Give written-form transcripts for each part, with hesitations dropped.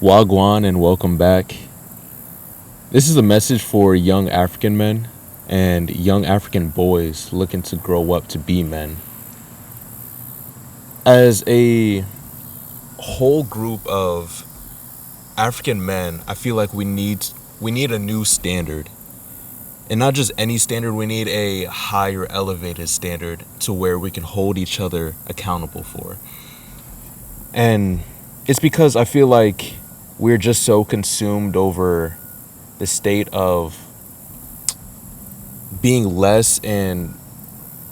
Wagwan and welcome back. This is a message for young African men and young African boys looking to grow up to be men. As a whole group of African men, I feel like we need a new standard. And not just any standard, we need a higher elevated standard to where we can hold each other accountable for. And it's because I feel like we're just so consumed over the state of being less in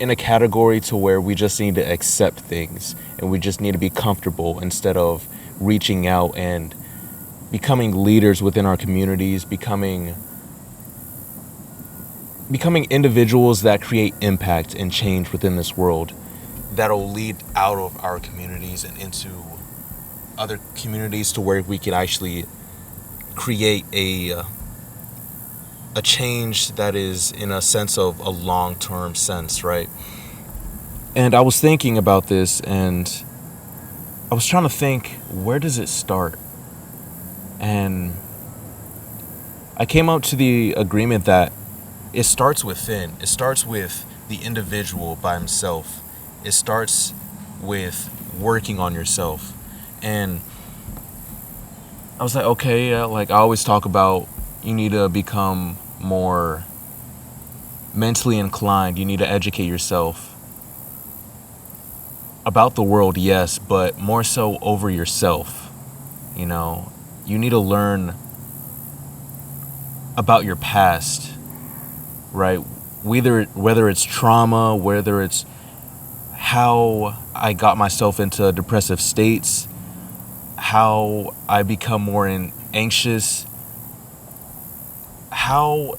a category to where we just need to accept things and we just need to be comfortable instead of reaching out and becoming leaders within our communities, becoming individuals that create impact and change within this world that'll lead out of our communities and into other communities to where we can actually create a change that is in a sense of a long-term sense, right? And I was thinking about this and I was trying to think, where does it start? And I came out to the agreement that it starts within. It starts with the individual by himself. It starts with working on yourself. And I was like, okay, yeah, like I always talk about, you need to become more mentally inclined. You need to educate yourself about the world, yes, but more so over yourself. You know, you need to learn about your past, right? Whether it's trauma, whether it's how I got myself into depressive states, how I become more anxious, how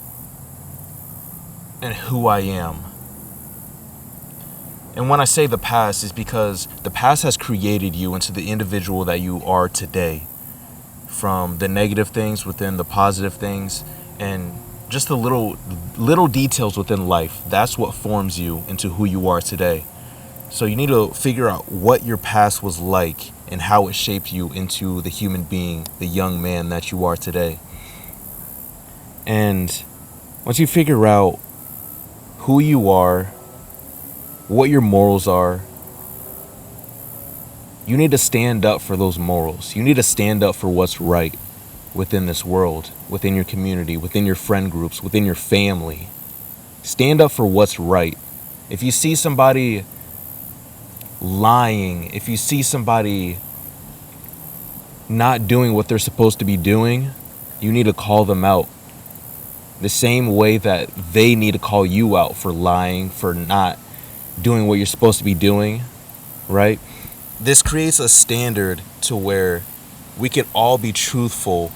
and who I am. And when I say the past, it's because the past has created you into the individual that you are today. From the negative things within the positive things and just the little details within life. That's what forms you into who you are today. So you need to figure out what your past was like and how it shaped you into the human being, the young man that you are today. And once you figure out who you are, what your morals are, you need to stand up for those morals. You need to stand up for what's right within this world, within your community, within your friend groups, within your family. Stand up for what's right. If you see somebody lying, if you see somebody not doing what they're supposed to be doing, you need to call them out. The same way that they need to call you out for lying, for not doing what you're supposed to be doing, right? This creates a standard to where we can all be truthful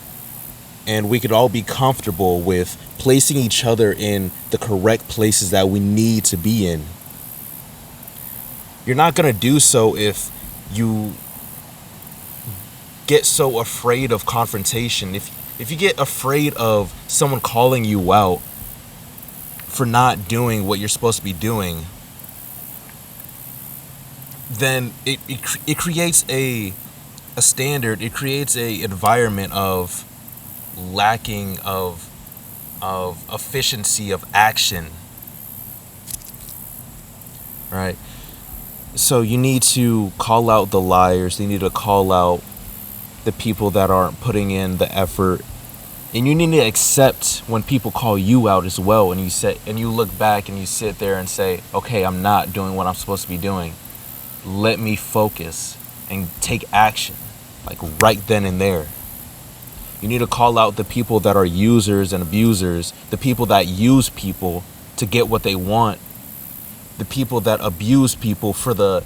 and we could all be comfortable with placing each other in the correct places that we need to be in. You're not going to do so if you get so afraid of confrontation. If you get afraid of someone calling you out for not doing what you're supposed to be doing, then it creates a standard. It creates a environment of lacking of efficiency of action, right? So you need to call out the liars. You need to call out the people that aren't putting in the effort, and you need to accept when people call you out as well. And you look back and you sit there and say, okay, I'm not doing what I'm supposed to be doing. Let me focus and take action, like right then and there. You need to call out the people that are users and abusers, the people that use people to get what they want, the people that abuse people for the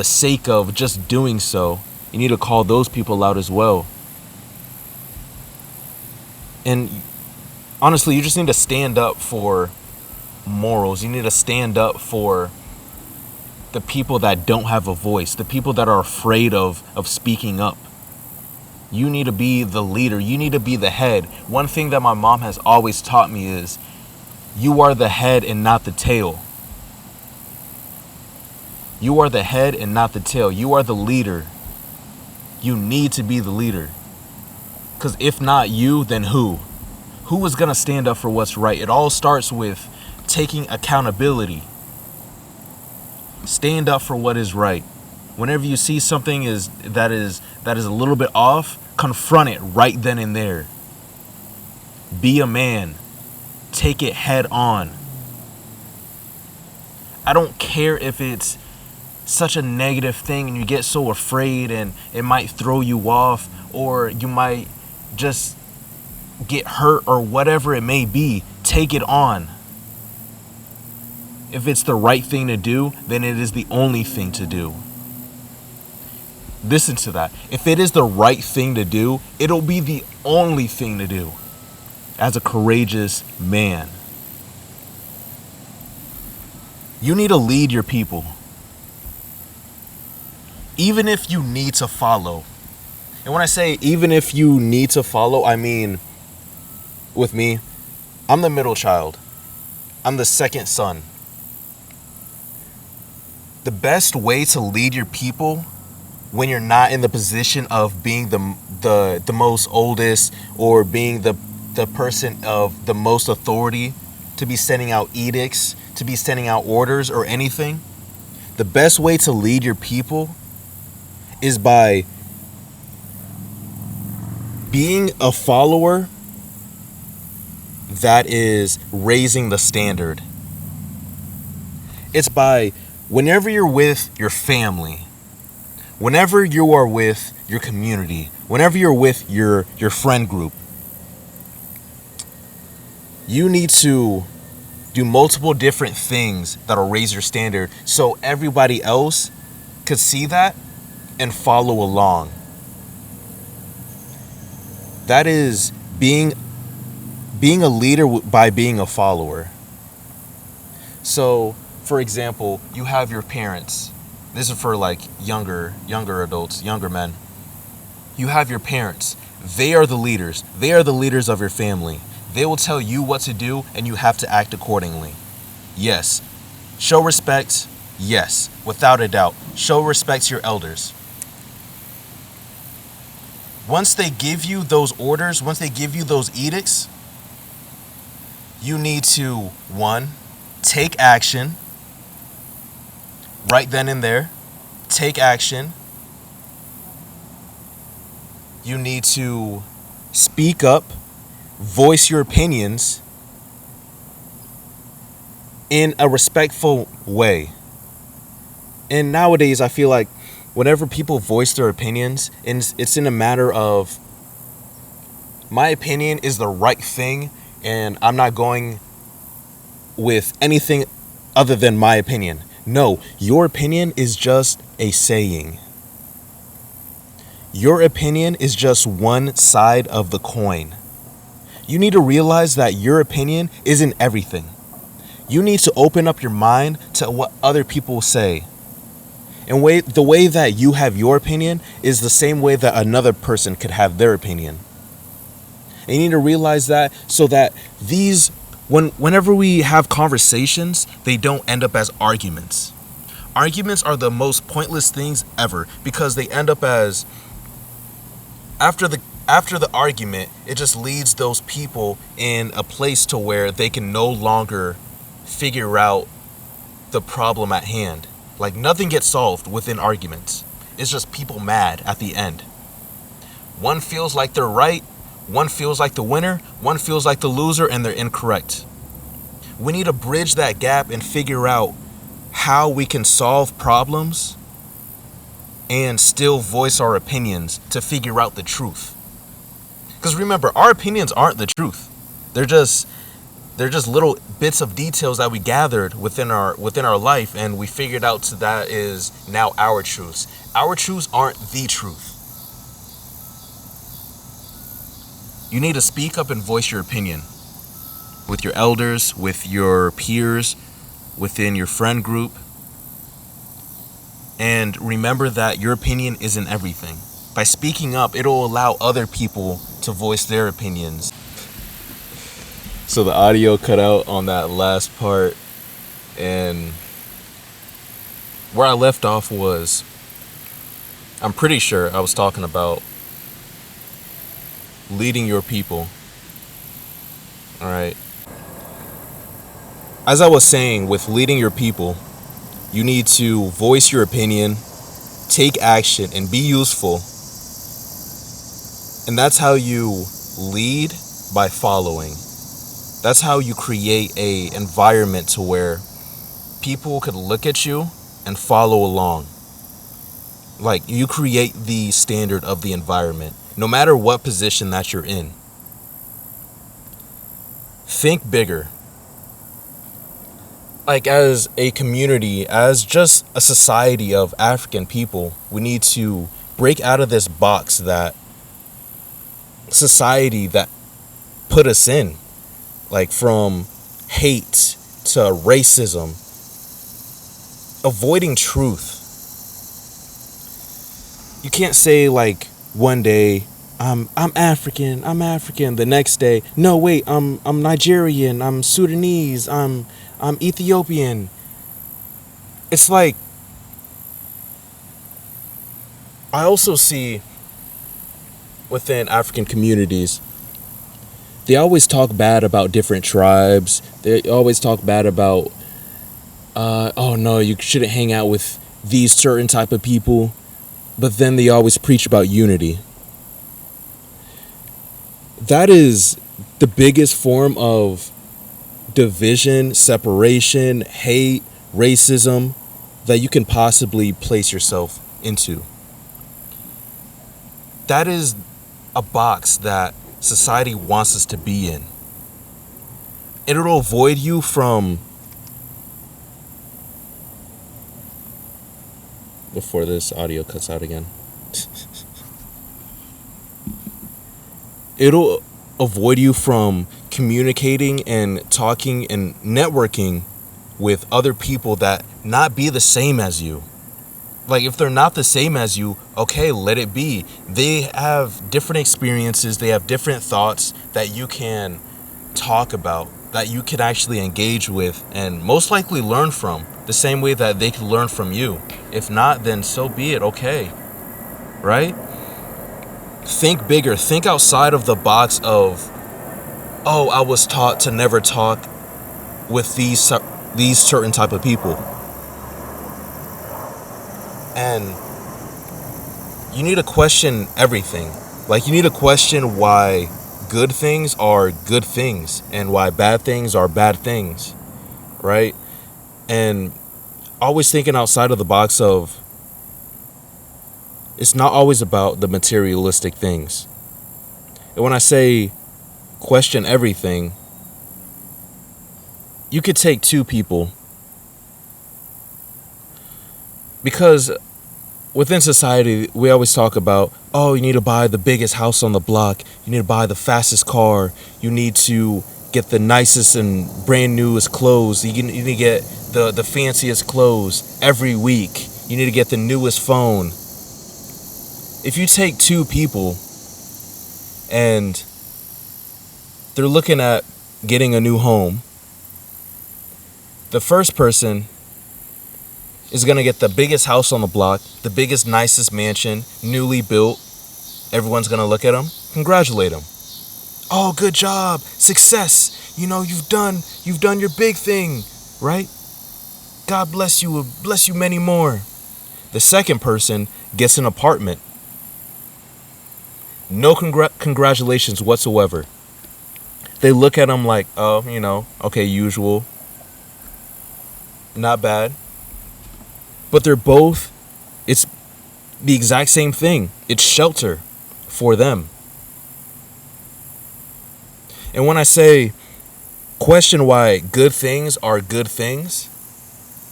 sake of just doing so. You need to call those people out as well. And honestly, you just need to stand up for morals. You need to stand up for the people that don't have a voice, the people that are afraid of speaking up. You need to be the leader. You need to be the head. One thing that my mom has always taught me is you are the head and not the tail. You are the head and not the tail. You are the leader. You need to be the leader. Because if not you, then who? Who is going to stand up for what's right? It all starts with taking accountability. Stand up for what is right. Whenever you see something that is a little bit off, confront it right then and there. Be a man. Take it head on. I don't care if it's such a negative thing and you get so afraid and it might throw you off, or you might just get hurt, or whatever it may be. Take it on. If it's the right thing to do, then it is the only thing to do. Listen to that. If it is the right thing to do, it'll be the only thing to do as a courageous man. You need to lead your people. Even if you need to follow. And when I say even if you need to follow, I mean, with me, I'm the middle child. I'm the second son. The best way to lead your people when you're not in the position of being the most oldest, or being the person of the most authority, to be sending out edicts, to be sending out orders or anything, the best way to lead your people is by being a follower that is raising the standard. It's by, whenever you're with your family, whenever you are with your community, whenever you're with your friend group, you need to do multiple different things that'll raise your standard, so everybody else could see that and follow along. That is being a leader by being a follower. So, for example, you have your parents. This is for like younger adults, younger men. You have your parents. They are the leaders. They are the leaders of your family. They will tell you what to do, and you have to act accordingly. Yes. Show respect. Yes. Without a doubt. Show respect to your elders. Once they give you those orders, once they give you those edicts, you need to, 1, take action. Right then and there. Take action. You need to speak up, voice your opinions in a respectful way. And nowadays, I feel like whenever people voice their opinions, it's in a matter of, my opinion is the right thing, and I'm not going with anything other than my opinion. No, your opinion is just a saying. Your opinion is just one side of the coin. You need to realize that your opinion isn't everything. You need to open up your mind to what other people say. And the way that you have your opinion is the same way that another person could have their opinion. And you need to realize that, so that whenever we have conversations, they don't end up as arguments. Arguments are the most pointless things ever, because they end up as, after the argument, it just leads those people in a place to where they can no longer figure out the problem at hand. Like, nothing gets solved within arguments. It's just people mad at the end. One feels like they're right, one feels like the winner, one feels like the loser, and they're incorrect. We need to bridge that gap and figure out how we can solve problems and still voice our opinions to figure out the truth. Because remember, our opinions aren't the truth. They're just little bits of details that we gathered within our life, and we figured out that is now our truths. Our truths aren't the truth. You need to speak up and voice your opinion with your elders, with your peers, within your friend group. And remember that your opinion isn't everything. By speaking up, it'll allow other people to voice their opinions. So the audio cut out on that last part, and where I left off was, I'm pretty sure I was talking about leading your people. All right. As I was saying, with leading your people, you need to voice your opinion, take action, and be useful. And that's how you lead, by following. That's how you create a environment to where people could look at you and follow along. Like, you create the standard of the environment, no matter what position that you're in. Think bigger. Like, as a community, as just a society of African people, we need to break out of this box that society that put us in. Like, from hate to racism, avoiding truth. You can't say, like, one day I'm African, the next day, no wait, I'm Nigerian, I'm Sudanese, I'm Ethiopian. It's like, I also see within African communities, they always talk bad about different tribes. They always talk bad about, oh no, you shouldn't hang out with these certain type of people. But then they always preach about unity. That is the biggest form of division, separation, hate, racism that you can possibly place yourself into. That is a box that society wants us to be in. And it'll avoid you from, before this audio cuts out again, it'll avoid you from communicating and talking and networking with other people that not be the same as you. Like, if they're not the same as you, okay, let it be. They have different experiences, they have different thoughts that you can talk about, that you can actually engage with and most likely learn from, the same way that they can learn from you. If not, then so be it, okay, right? Think bigger, think outside of the box of, oh, I was taught to never talk with these certain type of people. And you need to question everything. Like, you need to question why good things are good things and why bad things are bad things, right? And always thinking outside of the box of, it's not always about the materialistic things. And when I say question everything, you could take two people. Because within society, we always talk about, oh, you need to buy the biggest house on the block. You need to buy the fastest car. You need to get the nicest and brand newest clothes. You need to get the fanciest clothes every week. You need to get the newest phone. If you take two people and they're looking at getting a new home, the first person is going to get the biggest house on the block, the biggest, nicest mansion, newly built. Everyone's going to look at him, congratulate him. Oh, good job, success. You know, you've done your big thing, right? God bless you, bless you many more. The second person gets an apartment. No congratulations whatsoever. They look at him like, oh, you know, okay, usual. Not bad. But they're both, it's the exact same thing. It's shelter for them. And when I say question why good things are good things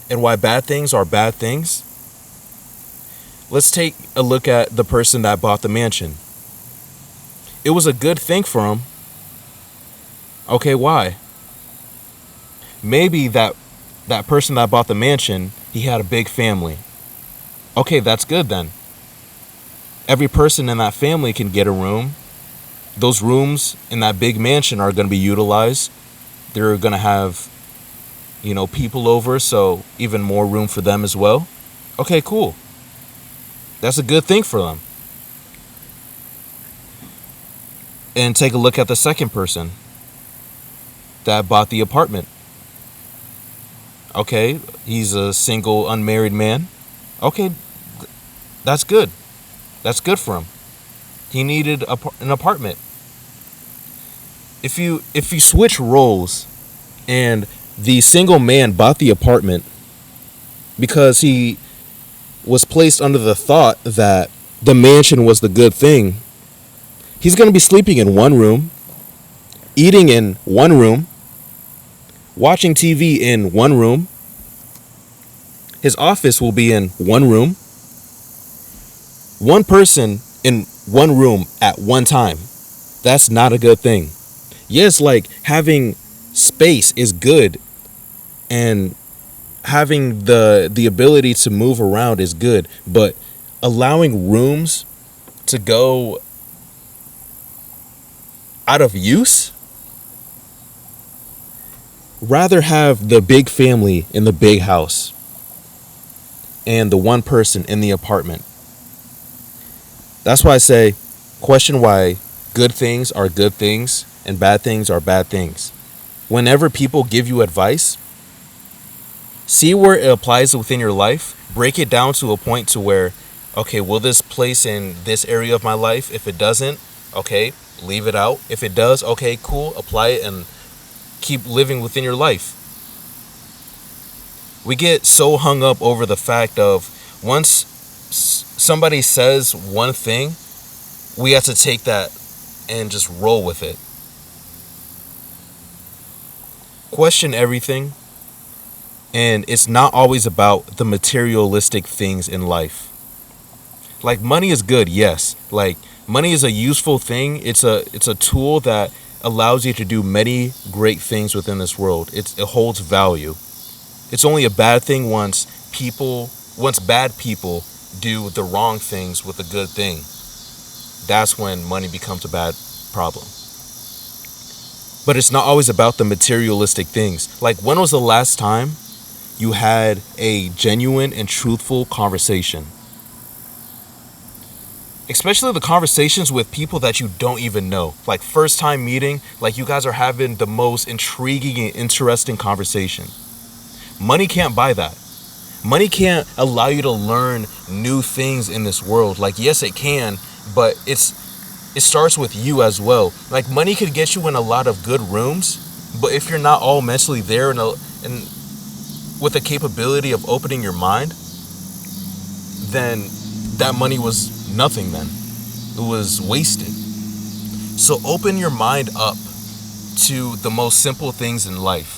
and why bad things are bad things, let's take a look at the person that bought the mansion. It was a good thing for him. Okay, why? Maybe that person that bought the mansion, he had a big family. Okay, that's good then. Every person in that family can get a room. Those rooms in that big mansion are going to be utilized. They're going to have, you know, people over, so even more room for them as well. Okay, cool. That's a good thing for them. And take a look at the second person that bought the apartment. Okay, he's a single, unmarried man. Okay, that's good. That's good for him. He needed an apartment. If you switch roles and the single man bought the apartment because he was placed under the thought that the mansion was the good thing, he's going to be sleeping in one room, eating in one room, watching TV in one room. His office will be in one room. One person in one room at one time. That's not a good thing. Yes, like having space is good, and having the ability to move around is good, but allowing rooms to go out of use, rather have the big family in the big house and the one person in the apartment. That's why I say question why good things are good things and bad things are bad things. Whenever people give you advice, see where it applies within your life. Break it down to a point to where, okay, will this place in this area of my life? If it doesn't, okay, leave it out. If it does, okay, cool, apply it and keep living within your life. We get so hung up over the fact of once somebody says one thing, we have to take that and just roll with it. Question everything. And it's not always about the materialistic things in life. Like money is good, yes. Like money is a useful thing. It's a tool that allows you to do many great things within this world. It holds value. It's only a bad thing once bad people do the wrong things with a good thing. That's when money becomes a bad problem. But it's not always about the materialistic things. Like when was the last time you had a genuine and truthful conversation? Especially the conversations with people that you don't even know. Like first time meeting, like you guys are having the most intriguing and interesting conversation. Money can't buy that. Money can't allow you to learn new things in this world. Like yes, it can, but it starts with you as well. Like money could get you in a lot of good rooms, but if you're not all mentally there and with the capability of opening your mind, then that money was nothing then. It was wasted. So open your mind up to the most simple things in life.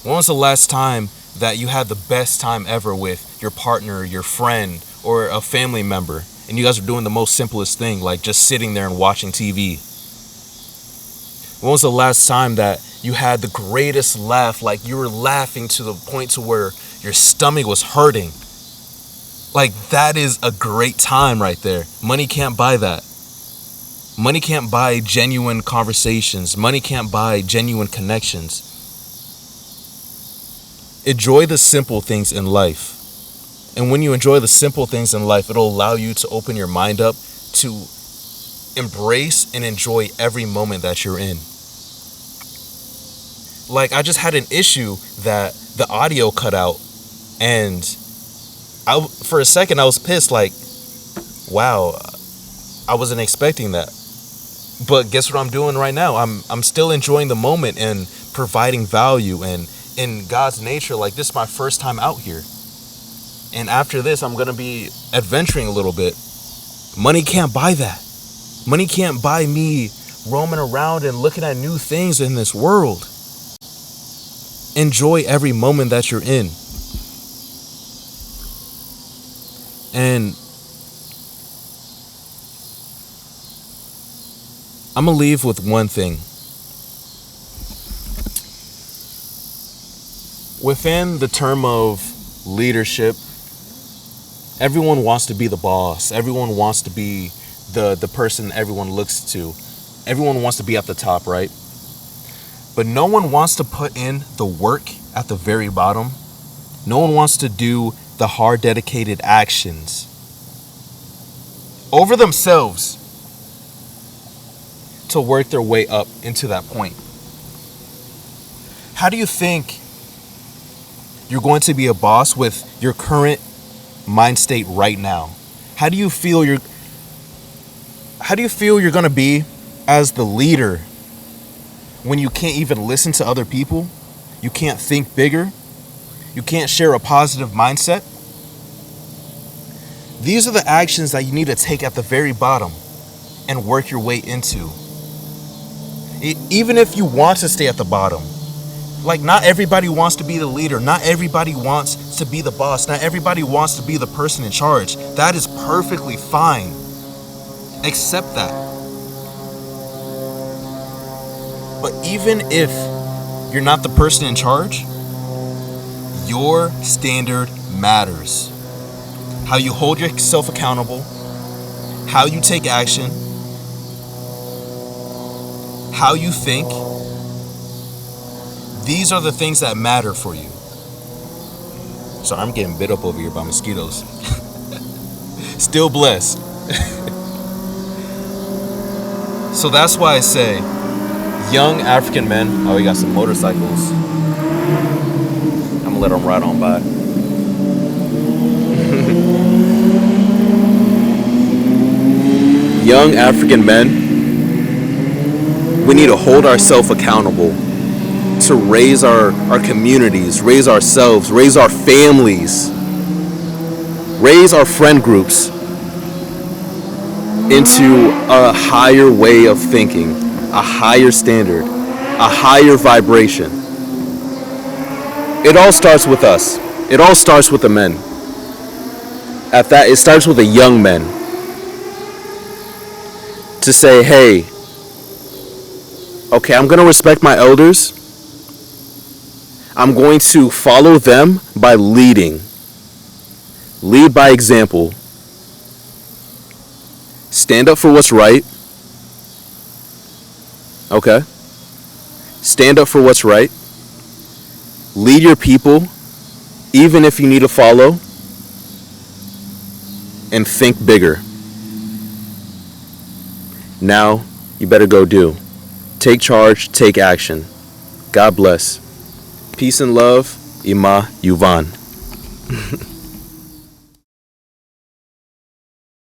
When was the last time that you had the best time ever with your partner, your friend, or a family member, and you guys are doing the most simplest thing, like just sitting there and watching TV? When was the last time that you had the greatest laugh, like you were laughing to the point to where your stomach was hurting? Like that is a great time right there. Money can't buy that. Money can't buy genuine conversations. Money can't buy genuine connections. Enjoy the simple things in life. And when you enjoy the simple things in life, it'll allow you to open your mind up to embrace and enjoy every moment that you're in. Like I just had an issue that the audio cut out, and for a second I was pissed, like, wow, I wasn't expecting that. But guess what I'm doing right now? I'm still enjoying the moment and providing value, and in God's nature, like this is my first time out here. And after this, I'm going to be adventuring a little bit. Money can't buy that. Money can't buy me roaming around and looking at new things in this world. Enjoy every moment that you're in. And I'm going to leave with one thing. Within the term of leadership, everyone wants to be the boss. Everyone wants to be the person everyone looks to. Everyone wants to be at the top, right? But no one wants to put in the work at the very bottom. No one wants to do the hard, dedicated actions over themselves to work their way up into that point. How do you think you're going to be a boss with your current mind state right now? How do you feel you're going to be as the leader when you can't even listen to other people? You can't think bigger. You can't share a positive mindset. These are the actions that you need to take at the very bottom and work your way into. Even if you want to stay at the bottom. Like, not everybody wants to be the leader. Not everybody wants to be the boss. Not everybody wants to be the person in charge. That is perfectly fine. Accept that. But even if you're not the person in charge, your standard matters. How you hold yourself accountable, how you take action, how you think. These are the things that matter for you. Sorry, I'm getting bit up over here by mosquitoes. Still blessed. So that's why I say, young African men. Oh, we got some motorcycles. I'm gonna let them ride on by. Young African men, we need to hold ourselves accountable to raise our communities, raise ourselves, raise our families, raise our friend groups into a higher way of thinking, a higher standard, a higher vibration. It all starts with us. It all starts with the men. It starts with the young men. To say, hey, okay, I'm going to respect my elders. I'm going to follow them by leading. Lead by example. Stand up for what's right. Okay? Stand up for what's right. Lead your people, even if you need to follow. And think bigger. Now, you better go do. Take charge, take action. God bless. Peace and love, Ema Yuvan.